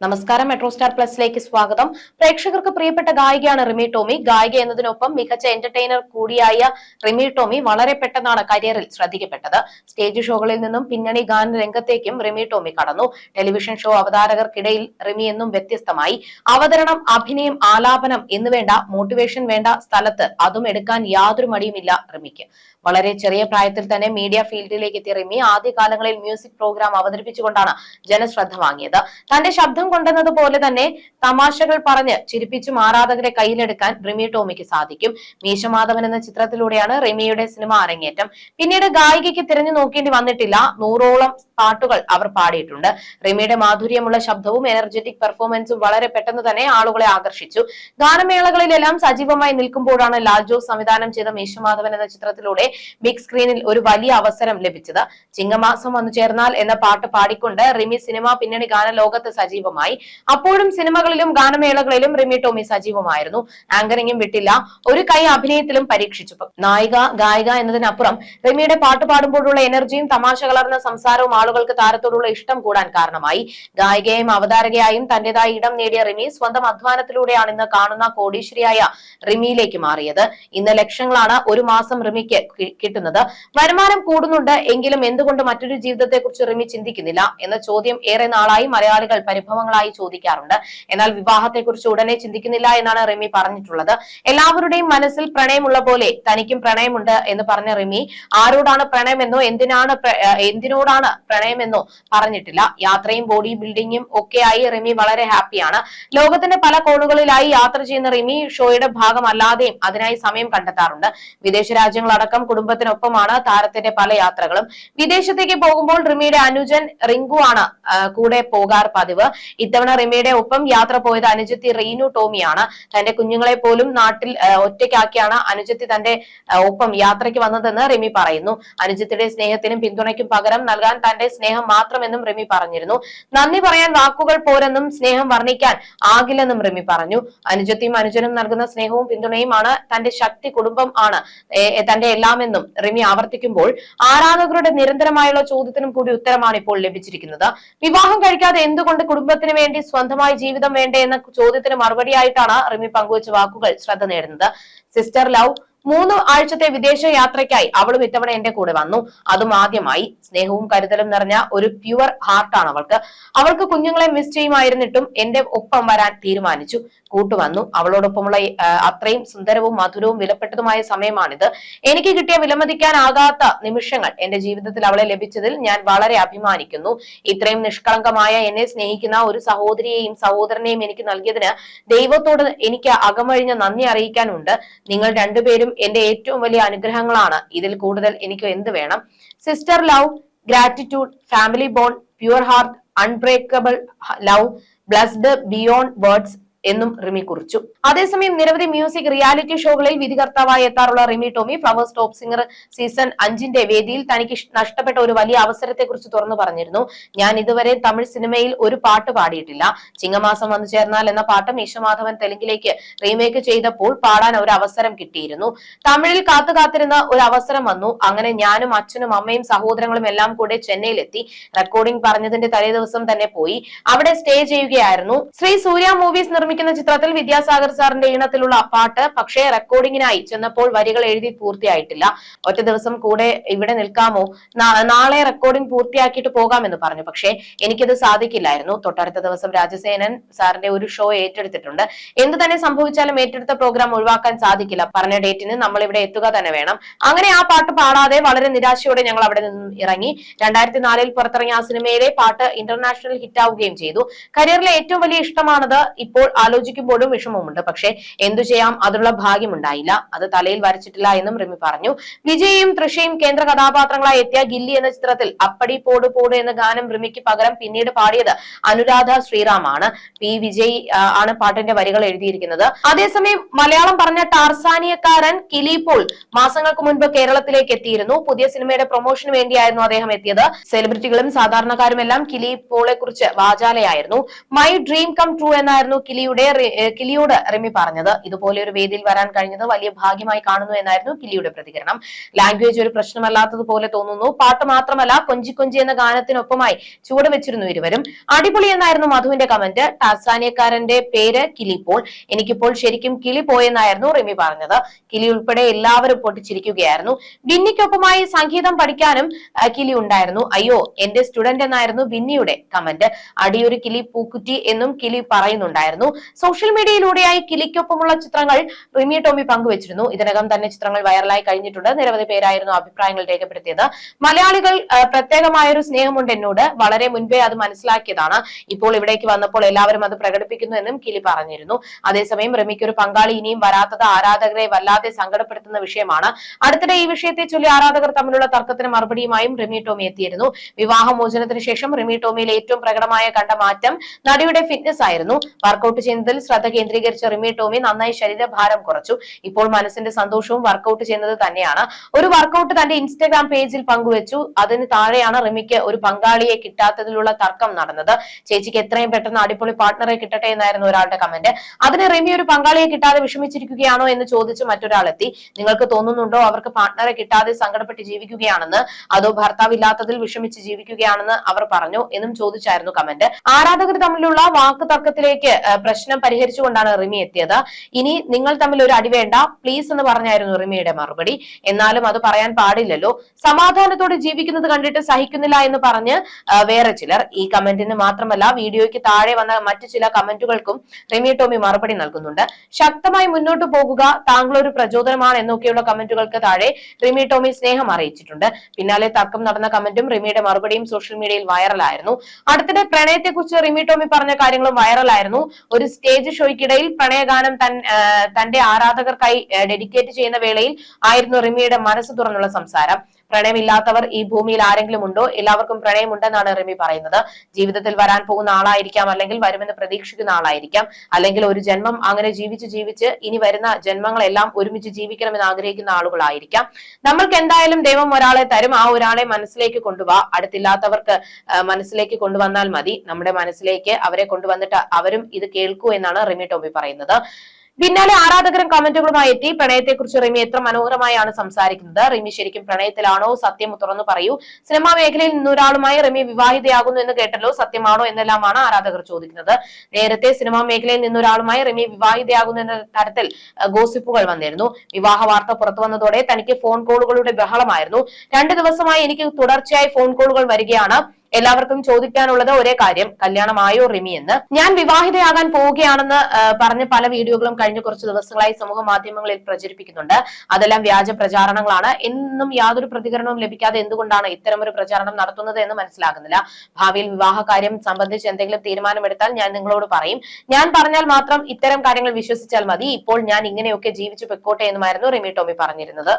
നമസ്കാരം. Metro star പ്ലസിലേക്ക് സ്വാഗതം. പ്രേക്ഷകർക്ക് പ്രിയപ്പെട്ട ഗായികയാണ് റിമി ടോമി. ഗായിക എന്നതിനൊപ്പം മികച്ച എന്റർടൈനർ കൂടിയായ റിമി ടോമി വളരെ പെട്ടെന്നാണ് കരിയറിൽ ശ്രദ്ധിക്കപ്പെട്ടത്. സ്റ്റേജ് ഷോകളിൽ നിന്നും പിന്നണി ഗാന രംഗത്തേക്കും റിമി ടോമി കടന്നു. ടെലിവിഷൻ ഷോ അവതാരകർക്കിടയിൽ റിമി എന്നും വ്യത്യസ്തമായി. അവതരണം, അഭിനയം, ആലാപനം എന്നുവേണ്ട മോട്ടിവേഷൻ വേണ്ട സ്ഥലത്ത് അതും എടുക്കാൻ യാതൊരു മടിയുമില്ല റിമിക്ക്. വളരെ ചെറിയ പ്രായത്തിൽ തന്നെ മീഡിയ ഫീൽഡിലേക്ക് എത്തിയ റിമി ആദ്യകാലങ്ങളിൽ മ്യൂസിക് പ്രോഗ്രാം അവതരിപ്പിച്ചുകൊണ്ടാണ് ജനശ്രദ്ധ വാങ്ങിയത്. തന്റെ ശബ്ദം കൊണ്ടെന്നതുപോലെ തന്നെ തമാശകൾ പറഞ്ഞ് ചിരിപ്പിച്ചും ആരാധകരെ കയ്യിലെടുക്കാൻ റിമി ടോമിക്ക് സാധിക്കും. മീശമാധവൻ എന്ന ചിത്രത്തിലൂടെയാണ് റിമിയുടെ സിനിമ അരങ്ങേറ്റം. പിന്നീട് ഗായികയ്ക്ക് തിരഞ്ഞു നോക്കേണ്ടി വന്നിട്ടില്ല. 100ഓളം പാട്ടുകൾ അവർ പാടിയിട്ടുണ്ട്. റിമിയുടെ മാധുര്യമുള്ള ശബ്ദവും എനർജറ്റിക് പെർഫോമൻസും വളരെ പെട്ടെന്ന് തന്നെ ആളുകളെ ആകർഷിച്ചു. ഗാനമേളകളിലെല്ലാം സജീവമായി നിൽക്കുമ്പോഴാണ് ലാൽ ജോസ് സംവിധാനം ചെയ്ത മീശമാധവൻ എന്ന ചിത്രത്തിലൂടെ ബിഗ് സ്ക്രീനിൽ ഒരു വലിയ അവസരം ലഭിച്ചത്. ചിങ്ങമാസം വന്നു ചേർന്നാൽ എന്ന പാട്ട് പാടിക്കൊണ്ട് റിമി സിനിമ പിന്നണി ഗാന ലോകത്ത് സജീവമായി. അപ്പോഴും സിനിമകളിലും ഗാനമേളകളിലും റിമി ടോമി സജീവമായിരുന്നു. ആങ്കറിംഗും വിട്ടില്ല. ഒരു കൈ അഭിനയത്തിലും പരീക്ഷിച്ചു. നായിക, ഗായിക എന്നതിനപ്പുറം റിമിയുടെ പാട്ട് പാടുമ്പോഴുള്ള എനർജിയും തമാശ കലർന്ന സംസാരവും ആളുകൾക്ക് താരത്തോടുള്ള ഇഷ്ടം കൂടാൻ കാരണമായി. ഗായികയും അവതാരകയായും തന്റേതായ ഇടം നേടിയ റിമി സ്വന്തം അധ്വാനത്തിലൂടെയാണ് ഇന്ന് കാണുന്ന കോടീശ്വരിയായ റിമിയിലേക്ക് മാറിയത്. ഇന്ന് ലക്ഷങ്ങളാണ് ഒരു മാസം റിമിക്ക് കിട്ടുന്നത്. വരുമാനം കൂടുന്നുണ്ട് എങ്കിലും എന്തുകൊണ്ട് മറ്റൊരു ജീവിതത്തെക്കുറിച്ച് റിമി ചിന്തിക്കുന്നില്ല എന്ന ചോദ്യം ഏറെ നാളായി മലയാളികൾ പരിഭവങ്ങളായി ചോദിക്കാറുണ്ട്. എന്നാൽ വിവാഹത്തെക്കുറിച്ച് ഉടനെ ചിന്തിക്കുന്നില്ല എന്നാണ് റിമി പറഞ്ഞിട്ടുള്ളത്. എല്ലാവരുടെയും മനസ്സിൽ പ്രണയമുള്ള പോലെ തനിക്കും പ്രണയമുണ്ട് എന്ന് പറഞ്ഞ റിമി ആരോടാണ് പ്രണയമെന്നോ എന്തിനോടാണ് പ്രണയമെന്നോ പറഞ്ഞിട്ടില്ല. യാത്രയും ബോഡി ബിൽഡിംഗും ഒക്കെയായി റിമി വളരെ ഹാപ്പിയാണ്. ലോകത്തിന്റെ പല കോണുകളിലായി യാത്ര ചെയ്യുന്ന റിമി ഷോയുടെ ഭാഗമല്ലാതെയും അതിനായി സമയം കണ്ടെത്താറുണ്ട്. വിദേശ രാജ്യങ്ങളടക്കം കുടുംബത്തിനൊപ്പമാണ് താരത്തിന്റെ പല യാത്രകളും. വിദേശത്തേക്ക് പോകുമ്പോൾ റിമിയുടെ അനുജൻ റിങ്കു ആണ് കൂടെ പോകാറ് പതിവ്. ഇത്തവണ റിമിയുടെ ഒപ്പം യാത്ര പോയത് അനുജത്തി റീനു ടോമിയാണ്. തന്റെ കുഞ്ഞുങ്ങളെ പോലും നാട്ടിൽ ഒറ്റയ്ക്കാക്കിയാണ് അനുജത്തി തന്റെ ഒപ്പം യാത്രയ്ക്ക് വന്നതെന്ന് റിമി പറയുന്നു. അനുജത്തിയുടെ സ്നേഹത്തിനും പിന്തുണയ്ക്കും പകരം നൽകാൻ തന്റെ സ്നേഹം മാത്രമെന്നും റിമി പറഞ്ഞിരുന്നു. നന്ദി പറയാൻ വാക്കുകൾ പോരെന്നും സ്നേഹം വർണ്ണിക്കാൻ ആകില്ലെന്നും റിമി പറഞ്ഞു. അനുജത്തിയും അനുജനും നൽകുന്ന സ്നേഹവും പിന്തുണയുമാണ് തന്റെ ശക്തി. കുടുംബം ആണ് തന്റെ എല്ലാമെന്നും റിമി ആവർത്തിക്കുമ്പോൾ ആരാധകരുടെ നിരന്തരമായുള്ള ചോദ്യത്തിനും കൂടി ഉത്തരമാണ് ഇപ്പോൾ ലഭിച്ചിരിക്കുന്നത്. വിവാഹം കഴിക്കാതെ എന്തുകൊണ്ട് കുടുംബത്തിന് വേണ്ടി സ്വന്തമായി ജീവിതം വേണ്ടേ എന്ന ചോദ്യത്തിന് മറുപടിയായിട്ടാണ് റിമി പങ്കുവച്ച വാക്കുകൾ ശ്രദ്ധ നേടുന്നത്. സിസ്റ്റർ ലവ് 3 ആഴ്ചത്തെ വിദേശ യാത്രയ്ക്കായി അവളും ഇത്തവണ എന്റെ കൂടെ വന്നു. അതും ആദ്യമായി. സ്നേഹവും കരുതലും നിറഞ്ഞ ഒരു പ്യുവർ ഹാർട്ടാണ് അവൾക്ക് കുഞ്ഞുങ്ങളെ മിസ് ചെയ്യുമായിരുന്നിട്ടും എന്റെ ഒപ്പം വരാൻ തീരുമാനിച്ചു. കൂട്ടുവന്നു. അവളോടൊപ്പമുള്ള അത്രയും സുന്ദരവും മധുരവും വിലപ്പെട്ടതുമായ സമയമാണിത്. എനിക്ക് കിട്ടിയ വിലമതിക്കാനാകാത്ത നിമിഷങ്ങൾ എന്റെ ജീവിതത്തിൽ അവളെ ലഭിച്ചതിൽ ഞാൻ വളരെ അഭിമാനിക്കുന്നു. ഇത്രയും നിഷ്കളങ്കമായ എന്നെ സ്നേഹിക്കുന്ന ഒരു സഹോദരിയെയും സഹോദരനെയും എനിക്ക് നൽകിയതിന് ദൈവത്തോട് എനിക്ക് അകമഴിഞ്ഞ നന്ദി അറിയിക്കാനുണ്ട്. നിങ്ങൾ രണ്ടുപേരും എന്റെ ഏറ്റവും വലിയ അനുഗ്രഹങ്ങളാണ്. ഇതിൽ കൂടുതൽ എനിക്ക് എന്ത് വേണം? Sister love, gratitude, family bond, pure heart, unbreakable love, blessed beyond words എന്നും റിമി കുറിച്ചു. അതേസമയം നിരവധി മ്യൂസിക് റിയാലിറ്റി ഷോകളിൽ വിധികർത്താവായി എത്താറുള്ള Rimi Tomy Flowers Top Singer season 5 വേദിയിൽ തനിക്ക് നഷ്ടപ്പെട്ട ഒരു വലിയ അവസരത്തെ കുറിച്ച് തുറന്നു പറഞ്ഞിരുന്നു. ഞാൻ ഇതുവരെ തമിഴ് സിനിമയിൽ ഒരു പാട്ട് പാടിയിട്ടില്ല. ചിങ്ങമാസം വന്നു ചേർന്നാൽ എന്ന പാട്ട് മീശമാധവൻ തെലുങ്കിലേക്ക് റീമേക്ക് ചെയ്തപ്പോൾ പാടാൻ ഒരു അവസരം കിട്ടിയിരുന്നു. തമിഴിൽ കാത്തിരുന്ന ഒരു അവസരം വന്നു. അങ്ങനെ ഞാനും അച്ഛനും അമ്മയും സഹോദരങ്ങളും എല്ലാം കൂടെ ചെന്നൈയിലെത്തി. റെക്കോർഡിംഗ് പറഞ്ഞതിന്റെ തലേ ദിവസം തന്നെ പോയി അവിടെ സ്റ്റേ ചെയ്യുകയായിരുന്നു. ശ്രീ സൂര്യ മൂവീസ് നിർമ്മിക്കുന്ന ചിത്രത്തിൽ വിദ്യാസാഗർ സാറിന്റെ ഈണത്തിലുള്ള പാട്ട്. പക്ഷേ റെക്കോർഡിംഗിനായി ചെന്നപ്പോൾ വരികൾ എഴുതി പൂർത്തിയായിട്ടില്ല. ഒറ്റ ദിവസം കൂടെ ഇവിടെ നിൽക്കാമോ? നാളെ റെക്കോർഡിംഗ് പൂർത്തിയാക്കിയിട്ട് പോകാമെന്ന് പറഞ്ഞു. പക്ഷേ എനിക്കത് സാധിക്കില്ലായിരുന്നു. തൊട്ടടുത്ത ദിവസം രാജസേനൻ സാറിന്റെ ഒരു ഷോ ഏറ്റെടുത്തിട്ടുണ്ട്. എന്ത് തന്നെ സംഭവിച്ചാലും ഏറ്റെടുത്ത പ്രോഗ്രാം ഒഴിവാക്കാൻ സാധിക്കില്ല. പറഞ്ഞ ഡേറ്റിന് നമ്മൾ ഇവിടെ എത്തുക തന്നെ വേണം. അങ്ങനെ ആ പാട്ട് പാടാതെ വളരെ നിരാശയോടെ ഞങ്ങൾ അവിടെ നിന്നും ഇറങ്ങി. 2004 പുറത്തിറങ്ങിയ ആ സിനിമയിലെ പാട്ട് ഇന്റർനാഷണൽ ഹിറ്റാവുകയും ചെയ്തു. കരിയറിലെ ഏറ്റവും വലിയ ഇഷ്ടമാണത്. ഇപ്പോൾ ആലോചിക്കുമ്പോഴും വിഷമമുണ്ട്. പക്ഷേ എന്തു ചെയ്യാം, അതിനുള്ള ഭാഗ്യമുണ്ടായില്ല. അത് തലയിൽ വരച്ചിട്ടില്ല എന്നും റിമി പറഞ്ഞു. വിജയും തൃഷയും കേന്ദ്ര കഥാപാത്രങ്ങളായി എത്തിയ ഗില്ലി എന്ന ചിത്രത്തിൽ അപ്പടി പോട് പോട് എന്ന ഗാനം റിമിക്ക് പകരം പിന്നീട് പാടിയത് അനുരാധ ശ്രീറാമാണ്. പി വിജയ് ആണ് പാട്ടിന്റെ വരികൾ എഴുതിയിരിക്കുന്നത്. അതേസമയം മലയാളം പറഞ്ഞ ടാർസാനിയക്കാരൻ കിലി പോൾ മാസങ്ങൾക്ക് മുൻപ് കേരളത്തിലേക്ക് എത്തിയിരുന്നു. പുതിയ സിനിമയുടെ പ്രൊമോഷന് വേണ്ടിയായിരുന്നു അദ്ദേഹം എത്തിയത്. സെലിബ്രിറ്റികളും സാധാരണക്കാരും എല്ലാം കിലി പോളെ കുറിച്ച് വാചാലയായിരുന്നു. മൈ ഡ്രീം കം ട്രൂ എന്നായിരുന്നു കിലി കിലിയോട് റിമി പറഞ്ഞത്. ഇതുപോലെ ഒരു വേദിയിൽ വരാൻ കഴിഞ്ഞത് വലിയ ഭാഗ്യമായി കാണുന്നു എന്നായിരുന്നു കിലിയുടെ പ്രതികരണം. ലാംഗ്വേജ് ഒരു പ്രശ്നമല്ലാത്തതുപോലെ തോന്നുന്നു. പാട്ട് മാത്രമല്ല, കൊഞ്ചി കൊഞ്ചി എന്ന ഗാനത്തിനൊപ്പമായി ചുവട് വെച്ചിരുന്നു ഇരുവരും. അടിപൊളി എന്നായിരുന്നു മധുവിന്റെ കമന്റ്. ടാർസാനിയക്കാരന്റെ പേര് കിലി പോൾ. എനിക്കിപ്പോൾ ശരിക്കും കിളി പോയെന്നായിരുന്നു റിമി പറഞ്ഞത്. കിലി ഉൾപ്പെടെ എല്ലാവരും പൊട്ടിച്ചിരിക്കുകയായിരുന്നു. ബിന്നിക്കൊപ്പമായി സംഗീതം പഠിക്കാനും കിലി ഉണ്ടായിരുന്നു. അയ്യോ എന്റെ സ്റ്റുഡന്റ് എന്നായിരുന്നു ബിന്നിയുടെ കമന്റ്. അടിയൊരു കിളി പൂക്കുറ്റി എന്നും കിലി പറയുന്നുണ്ടായിരുന്നു. സോഷ്യൽ മീഡിയയിലൂടെയായി കിലിക്കൊപ്പമുള്ള ചിത്രങ്ങൾ റിമി ടോമി പങ്കുവച്ചിരുന്നു. ഇതിനകം തന്നെ ചിത്രങ്ങൾ വൈറലായി കഴിഞ്ഞിട്ടുണ്ട്. നിരവധി പേരായിരുന്നു അഭിപ്രായങ്ങൾ രേഖപ്പെടുത്തിയത്. മലയാളികൾ പ്രത്യേകമായൊരു സ്നേഹമുണ്ട് എന്നോട്. വളരെ മുൻപേ അത് മനസ്സിലാക്കിയതാണ്. ഇപ്പോൾ ഇവിടേക്ക് വന്നപ്പോൾ എല്ലാവരും അത് പ്രകടിപ്പിക്കുന്നു എന്നും കിലി പറഞ്ഞിരുന്നു. അതേസമയം റിമിക്ക് ഒരു പങ്കാളി ഇനിയും വരാത്തത് ആരാധകരെ വല്ലാതെ സങ്കടപ്പെടുത്തുന്ന വിഷയമാണ്. അടുത്തിടെ ഈ വിഷയത്തെ ചൊല്ലി ആരാധകർ തമ്മിലുള്ള തർക്കത്തിന് മറുപടിയുമായും റിമി ടോമി എത്തിയിരുന്നു. വിവാഹമോചനത്തിന് ശേഷം റിമി ടോമിയിൽ ഏറ്റവും പ്രകടമായ കണ്ട മാറ്റം നടിയുടെ ഫിറ്റ്നസ് ആയിരുന്നു. വർക്കൌട്ട് ചെയ്യുന്നതിൽ ശ്രദ്ധ കേന്ദ്രീകരിച്ച റിമി ടോമി നന്നായി ശരീരഭാരം കുറച്ചു. ഇപ്പോൾ മനസ്സിന്റെ സന്തോഷവും വർക്കൌട്ട് ചെയ്യുന്നത് തന്നെയാണ്. ഒരു വർക്കൌട്ട് തന്റെ ഇൻസ്റ്റഗ്രാം പേജിൽ പങ്കുവച്ചു. അതിന് താഴെയാണ് റിമിക്ക് ഒരു പങ്കാളിയെ കിട്ടാത്തതിലുള്ള തർക്കം നടന്നത്. ചേച്ചിക്ക് എത്രയും പെട്ടെന്ന് അടിപൊളി പാർട്ട്ണറെ കിട്ടട്ടെ എന്നായിരുന്നു ഒരാളുടെ കമന്റ്. അതിന് റിമി ഒരു പങ്കാളിയെ കിട്ടാതെ വിഷമിച്ചിരിക്കുകയാണോ എന്ന് ചോദിച്ച് മറ്റൊരാളെത്തി. നിങ്ങൾക്ക് തോന്നുന്നുണ്ടോ അവർക്ക് പാർട്ട്ണറെ കിട്ടാതെ സങ്കടപ്പെട്ട് ജീവിക്കുകയാണെന്ന്, അതോ ഭർത്താവ് ഇല്ലാത്തതിൽ വിഷമിച്ച് ജീവിക്കുകയാണെന്ന് അവർ പറഞ്ഞു എന്നും ചോദിച്ചായിരുന്നു കമന്റ്. ആരാധകർ തമ്മിലുള്ള വാക്ക് തർക്കത്തിലേക്ക് പ്രശ്നം പരിഹരിച്ചുകൊണ്ടാണ് റിമി എത്തിയത്. ഇനി നിങ്ങൾ തമ്മിൽ ഒരു അടി വേണ്ട പ്ലീസ് എന്ന് പറഞ്ഞായിരുന്നു റിമിയുടെ മറുപടി. എന്നാലും അത് പറയാൻ പാടില്ലല്ലോ. സമാധാനത്തോടെ ജീവിക്കുന്നത് കണ്ടിട്ട് സഹിക്കുന്നില്ല എന്ന് പറഞ്ഞ് വേറെ ചിലർ. ഈ കമന്റിന് മാത്രമല്ല വീഡിയോയ്ക്ക് താഴെ വന്ന മറ്റു ചില കമന്റുകൾക്കും റിമി ടോമി മറുപടി നൽകുന്നുണ്ട്. ശക്തമായി മുന്നോട്ട് പോകുക, താങ്കൾ ഒരു പ്രചോദനമാണ് എന്നൊക്കെയുള്ള കമന്റുകൾക്ക് താഴെ റിമി ടോമി സ്നേഹം അറിയിച്ചിട്ടുണ്ട്. പിന്നാലെ തർക്കം നടന്ന കമന്റും റിമിയുടെ മറുപടിയും സോഷ്യൽ മീഡിയയിൽ വൈറലായിരുന്നു. അടുത്തിടെ പ്രണയത്തെക്കുറിച്ച് റിമി ടോമി പറഞ്ഞ കാര്യങ്ങളും വൈറലായിരുന്നു. ഒരു സ്റ്റേജ് ഷോയ്ക്കിടയിൽ പ്രണയഗാനം തന്റെ ആരാധകർക്കായി ഡെഡിക്കേറ്റ് ചെയ്യുന്ന വേളയിൽ ആയിരുന്നു റിമിയുടെ മനസ്സ് തുറന്നുള്ള സംസാരം. പ്രണയമില്ലാത്തവർ ഈ ഭൂമിയിൽ ആരെങ്കിലും ഉണ്ടോ? എല്ലാവർക്കും പ്രണയമുണ്ടെന്നാണ് റിമി പറയുന്നത്. ജീവിതത്തിൽ വരാൻ പോകുന്ന ആളായിരിക്കാം, അല്ലെങ്കിൽ വരുമെന്ന് പ്രതീക്ഷിക്കുന്ന ആളായിരിക്കാം, അല്ലെങ്കിൽ ഒരു ജന്മം അങ്ങനെ ജീവിച്ച് ഇനി വരുന്ന ജന്മങ്ങളെല്ലാം ഒരുമിച്ച് ജീവിക്കണമെന്ന് ആഗ്രഹിക്കുന്ന ആളുകളായിരിക്കാം. നമ്മൾക്ക് എന്തായാലും ദൈവം ഒരാളെ തരും. ആ ഒരാളെ മനസ്സിലേക്ക് കൊണ്ടുപോവാ. അടുത്തില്ലാത്തവർക്ക് മനസ്സിലേക്ക് കൊണ്ടുവന്നാൽ മതി. നമ്മുടെ മനസ്സിലേക്ക് അവരെ കൊണ്ടുവന്നിട്ട് അവരും ഇത് കേൾക്കൂ എന്നാണ് റിമി ടോമി പറയുന്നത്. പിന്നാലെ ആരാധകരും കമന്റുകളുമായി എത്തി. പ്രണയത്തെക്കുറിച്ച് റിമി എത്ര മനോഹരമായാണ് സംസാരിക്കുന്നത്. റിമി ശരിക്കും പ്രണയത്തിലാണോ? സത്യം തുറന്നു പറയൂ. സിനിമാ മേഖലയിൽ നിന്നൊരാളുമായി റിമി വിവാഹിതയാകുന്നു എന്ന് കേട്ടല്ലോ, സത്യമാണോ എന്നെല്ലാമാണ് ആരാധകർ ചോദിക്കുന്നത്. നേരത്തെ സിനിമാ മേഖലയിൽ നിന്നൊരാളുമായി റിമി വിവാഹിതയാകുന്നു എന്ന തരത്തിൽ ഗോസിപ്പുകൾ വന്നിരുന്നു. വിവാഹ വാർത്ത പുറത്തു വന്നതോടെ തനിക്ക് ഫോൺ കോളുകളുടെ ബഹളമായിരുന്നു. 2 ദിവസമായി എനിക്ക് തുടർച്ചയായി ഫോൺ കോളുകൾ വരികയാണ്. എല്ലാവർക്കും ചോദിക്കാനുള്ളത് ഒരേ കാര്യം, കല്യാണമായോ റിമി എന്ന്. ഞാൻ വിവാഹിതയാകാൻ പോവുകയാണെന്ന് പറഞ്ഞ പല വീഡിയോകളും കഴിഞ്ഞ കുറച്ച് ദിവസങ്ങളായി സമൂഹ മാധ്യമങ്ങളിൽ പ്രചരിപ്പിക്കുന്നുണ്ട്. അതെല്ലാം വ്യാജ പ്രചാരണങ്ങളാണ്. എന്നും യാതൊരു പ്രതികരണവും ലഭിക്കാതെ എന്തുകൊണ്ടാണ് ഇത്തരമൊരു പ്രചാരണം നടത്തുന്നത് എന്ന് മനസ്സിലാകുന്നില്ല. ഭാവിയിൽ വിവാഹ കാര്യം സംബന്ധിച്ച് എന്തെങ്കിലും തീരുമാനമെടുത്താൽ ഞാൻ നിങ്ങളോട് പറയും. ഞാൻ പറഞ്ഞാൽ മാത്രം ഇത്തരം കാര്യങ്ങൾ വിശ്വസിച്ചാൽ മതി. ഇപ്പോൾ ഞാൻ ഇങ്ങനെയൊക്കെ ജീവിച്ചു പൊയ്ക്കോട്ടെ എന്നുമായിരുന്നു റിമി ടോമി പറഞ്ഞിരുന്നത്.